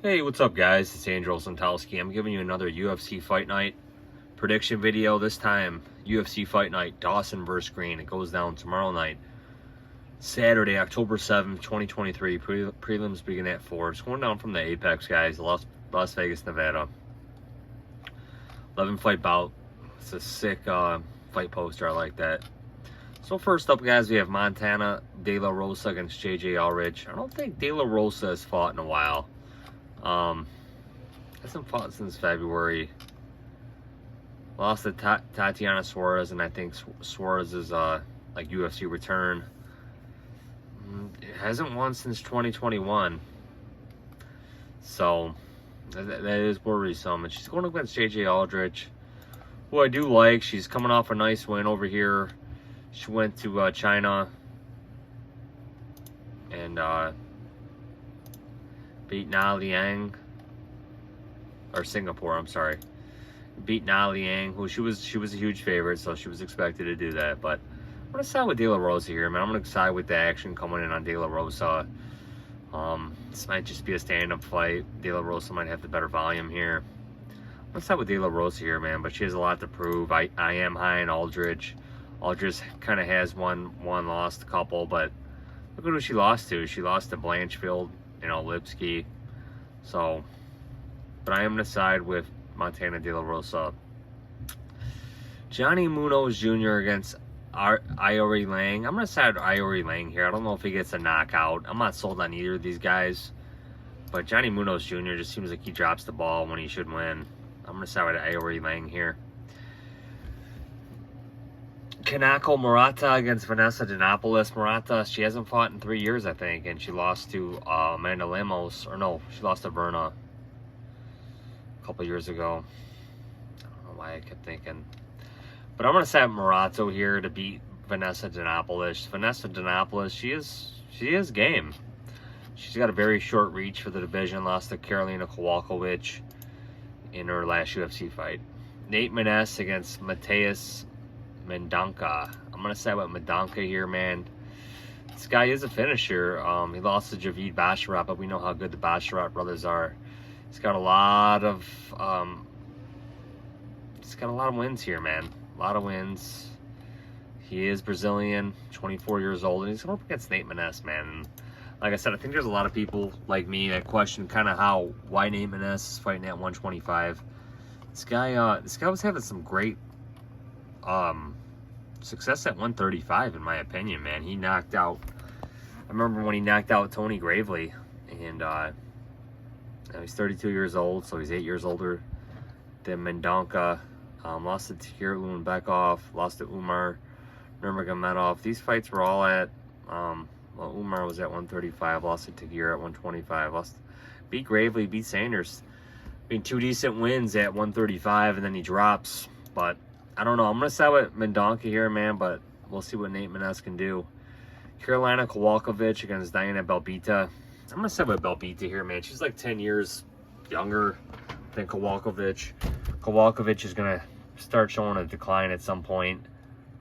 Hey, what's up guys? It's Andrew Santowski. I'm giving you another UFC Fight Night prediction video. This time, UFC Fight Night, Dawson versus Green. It goes down tomorrow night, Saturday, October 7th, 2023. Prelims begin at 4. It's going down from the Apex, guys, Las Vegas, Nevada. 11 fight bout. It's a sick fight poster. I like that. So first up, guys, we have Montana De La Rosa against JJ Allridge. I don't think De La Rosa has fought in a while. Hasn't fought since February. Lost to Tatiana Suarez, and I think Suarez is like UFC return. It hasn't won since 2021, so that is worrisome. And she's going against JJ Aldrich, who I do like. She's coming off a nice win over here. She went to China and beat Na Liang, or Singapore, I'm sorry. Beat Na Liang, who she was a huge favorite, so she was expected to do that. But I'm gonna side with De La Rosa here, man. I'm gonna side with the action coming in on De La Rosa. This might just be a stand-up fight. De La Rosa might have the better volume here. I'm gonna side with De La Rosa here, man, but she has a lot to prove. I am high in Aldrich. Aldrich kind of has one lost a couple, but look at who she lost to. She lost to Blanchfield, Lipsky. So, but I am going to side with Montana De La Rosa. Johnny Munoz Jr. against Aoriqileng. I'm going to side with Aoriqileng here. I don't know if he gets a knockout. I'm not sold on either of these guys. But Johnny Munoz Jr. just seems like he drops the ball when he should win. I'm going to side with Aoriqileng here. Kanako Murata against Vanessa Dinopoulos. Murata, she hasn't fought in 3 years, I think, and she lost to Amanda Lemos, or no, she lost to Verna a couple years ago. I don't know why I kept thinking. But I'm going to set Murata here to beat Vanessa Dinopoulos. Vanessa Dinopoulos, she is game. She's got a very short reach for the division. Lost to Karolina Kowalkiewicz in her last UFC fight. Nate Maness against Mateus Mendonca. I'm going to side with Mendonca here, man. This guy is a finisher. He lost to Javid Basharat, but we know how good the Basharat brothers are. He's got a lot of wins here, man. A lot of wins. He is Brazilian, 24 years old, and he's going up against Nate Maness, man. And like I said, I think there's a lot of people like me that question kind of why Nate Maness is fighting at 125. This guy was having some great success at 135, in my opinion, man. He knocked out, I remember when he knocked out Tony Gravely, and he's 32 years old, so he's 8 years older than Mendonca. Lost to Tahir Lubekov, lost to Umar Nurmagomedov. These fights were all at, Umar was at 135, lost to Tahir at 125, beat Gravely, beat Sanders. I mean, 2 decent wins at 135, and then he drops, but I don't know. I'm going to side with Mendonca here, man, but we'll see what Nate Maness can do. Karolina Kowalkiewicz against Diana Belbita. I'm going to side with Belbita here, man. She's like 10 years younger than Kowalkiewicz. Kowalkiewicz is going to start showing a decline at some point.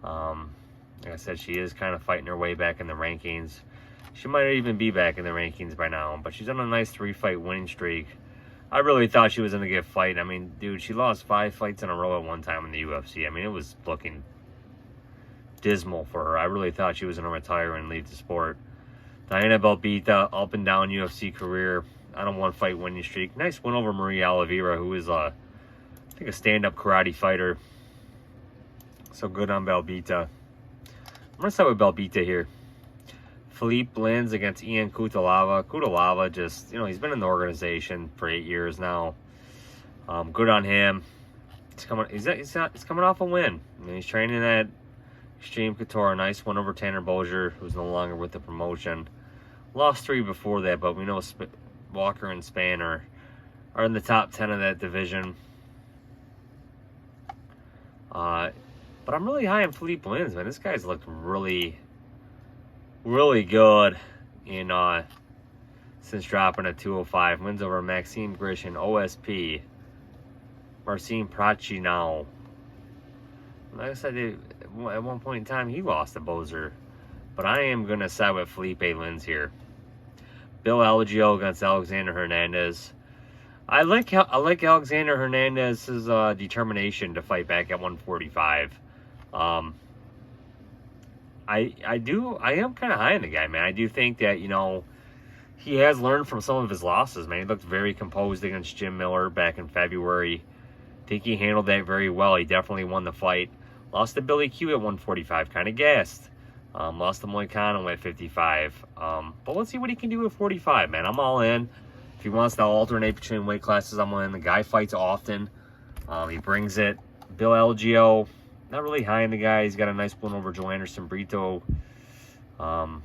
Like I said, she is kind of fighting her way back in the rankings. She might even be back in the rankings by now, but she's on a nice 3-fight winning streak. I really thought she was going to get fight. I mean, dude, she lost 5 fights in a row at one time in the UFC. I mean, it was looking dismal for her. I really thought she was going to retire and leave the sport. Diana Belbita, up and down UFC career, on a 1-fight winning streak. Nice win over Maria Oliveira, who is, I think, a stand-up karate fighter. So good on Belbita. I'm going to start with Belbita here. Philippe Lins against Ian Cutelaba. Cutelaba just, he's been in the organization for 8 years now. Good on him. He's coming off a win. I mean, he's training at Extreme Couture. Nice one over Tanner Bozier, who's no longer with the promotion. Lost 3 before that, but we know Walker and Spann are in the top 10 of that division. But I'm really high on Philippe Lins, man. This guy's looked really good since dropping at 205. Wins over Maxime Grishin, OSP, Marcin Prachinau. Like I said, at one point in time, he lost to Bozier. But I am going to side with Felipe Lins here. Bill Algeo against Alexander Hernandez. I like Alexander Hernandez's determination to fight back at 145. I am kind of high on the guy, man. I do think that, you know, he has learned from some of his losses, man. He looked very composed against Jim Miller back in February. I think he handled that very well. He definitely won the fight. Lost to Billy Q at 145, kind of gassed. Lost to Moicano at 55. But let's see what he can do at 45, man. I'm all in. If he wants to alternate between weight classes, I'm all in. The guy fights often. He brings it. Bill Algeo, not really high in the guy. He's got a nice win over Joe Anderson Brito. And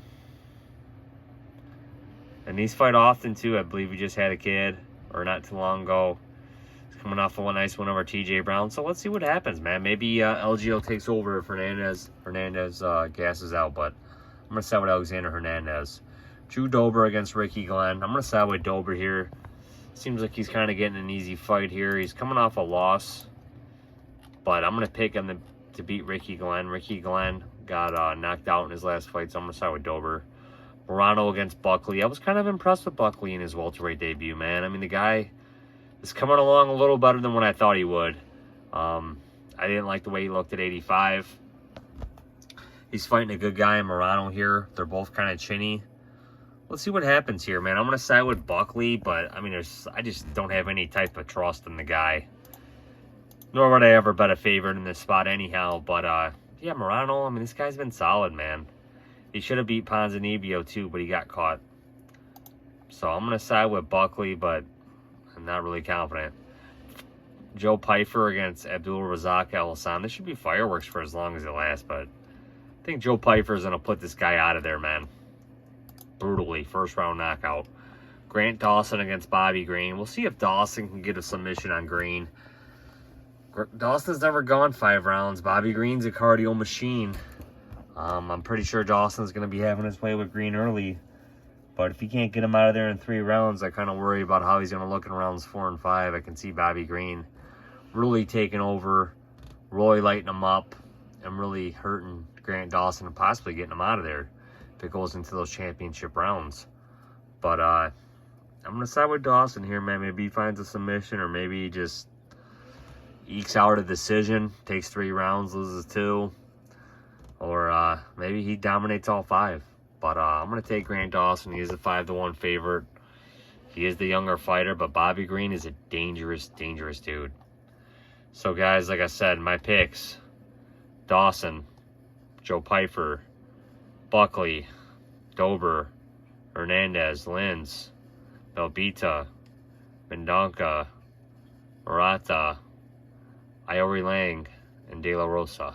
he's fight often, too. I believe he just had a kid, or not too long ago. He's coming off of a nice win over TJ Brown. So let's see what happens, man. Maybe LGO takes over if Hernandez gasses out. But I'm going to side with Alexander Hernandez. Drew Dober against Ricky Glenn. I'm going to side with Dober here. Seems like he's kind of getting an easy fight here. He's coming off a loss. But I'm going to pick him to beat Ricky Glenn. Ricky Glenn got knocked out in his last fight, so I'm going to side with Dober. Murata against Buckley. I was kind of impressed with Buckley in his welterweight debut, man. I mean, the guy is coming along a little better than what I thought he would. I didn't like the way he looked at 85. He's fighting a good guy in Murata here. They're both kind of chinny. Let's see what happens here, man. I'm going to side with Buckley, but, I mean, I just don't have any type of trust in the guy. Nor would I ever bet a favorite in this spot anyhow. But, yeah, Murata, I mean, this guy's been solid, man. He should have beat Ponzinibbio, too, but he got caught. So I'm going to side with Buckley, but I'm not really confident. Joe Pyfer against Abdul Razak Al Hassan. This should be fireworks for as long as it lasts, but I think Joe Pyfer's going to put this guy out of there, man. Brutally. First round knockout. Grant Dawson against Bobby Green. We'll see if Dawson can get a submission on Green. Dawson's never gone 5 rounds. Bobby Green's a cardio machine. I'm pretty sure Dawson's going to be having his way with Green early. But if he can't get him out of there in 3 rounds, I kind of worry about how he's going to look in rounds 4 and 5. I can see Bobby Green really taking over, really lighting him up, and really hurting Grant Dawson and possibly getting him out of there if it goes into those championship rounds. But I'm going to side with Dawson here, man. Maybe he finds a submission, or maybe he just ekes out a decision, takes 3 rounds, loses 2. Or maybe he dominates all 5. But I'm going to take Grant Dawson. He is a 5-1 favorite. He is the younger fighter, but Bobby Green is a dangerous, dangerous dude. So, guys, like I said, my picks: Dawson, Joe Pyfer, Buckley, Dober, Hernandez, Linz, Belbita, Mendonca, Murata, Aoriqileng, and De La Rosa.